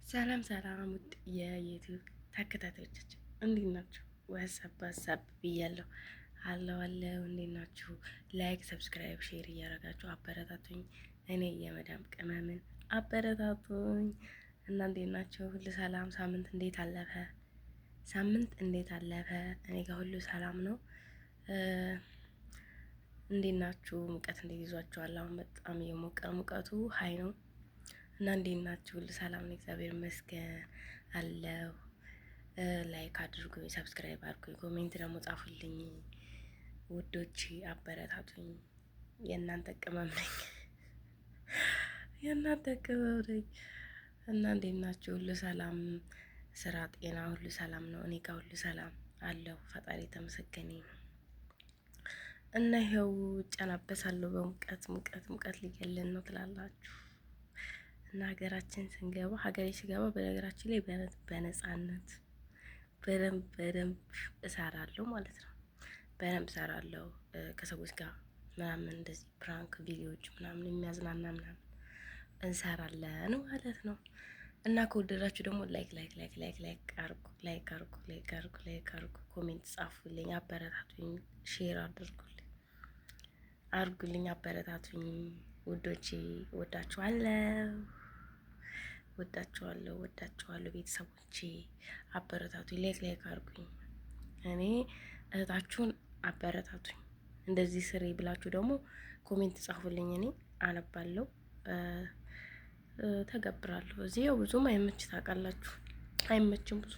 ሰላም ሰላም ውድ የዩቲዩብ ተከታታዮቻችን እንዴት ናችሁ? ዋትስአፕ ብያለሁ። አለው እንዴት ናችሁ? ላይክ፣ ሰብስክራይብ፣ ሼር እያደረጋችሁ አበረታቱኝ። እኔ የመዳም ቅመምን አበረታቱኝ እና እንዴት ናችሁ? ሁሉ ሰላም? ሳምንት እንዴት አለፈ? እኔ ጋር ሁሉ ሰላም ነው። እንዴት ናችሁ? ሙቀት እንዴት ይዟችኋል? አሁን በጣም የሞቀ ሙቀቱ ሀይ ነው። እና እንዴት ናችሁ? ሁሉ ሰላም ነው? እግዚአብሔር ይመስገን አለው። ላይክ አድርጉኝ፣ ሰብስክራይብ አድርጉኝ፣ ኮሜንት ደግሞ ጻፉልኝ ውዶች፣ አበረታቱኝ። የእናንተ ቅመም ነኝ የእናንተ ቅመም ነኝ። እና እንዴት ናችሁ? ሁሉ ሰላም፣ ስራ፣ ጤና ሁሉ ሰላም ነው? እኔ ጋር ሁሉ ሰላም አለው። ፈጣሪ የተመሰገነ ነው። እና ይኸው እጨናበሳለሁ በሙቀት ሙቀት ሊገለን ነው ትላላችሁ። እና ሀገሬ ስገባ በነገራችን ላይ በነፃነት በደንብ እሰራለሁ ማለት ነው። በደንብ እሰራለሁ ከሰዎች ጋር ምናምን እንደዚህ ፕራንክ ቪዲዮዎች ምናምን የሚያዝናና ምናምን እንሰራለን ማለት ነው። እና ከወደዳችሁ ደግሞ ላይክ አርጉ፣ ኮሜንት ጻፉልኝ፣ አበረታቱኝ፣ ሼር አርጉልኝ፣ አበረታቱኝ ውዶቼ፣ ወዳችኋለሁ ቤተሰቦቼ፣ አበረታቱኝ፣ ላይክ አርጉኝ። እኔ እህታችሁን አበረታቱኝ። እንደዚህ ስሪ ብላችሁ ደግሞ ኮሜንት ጻፉልኝ፣ እኔ አነባለሁ፣ ተገብራለሁ። እዚህ ያው ብዙም አይመች ታውቃላችሁ፣ አይመችም ብዙ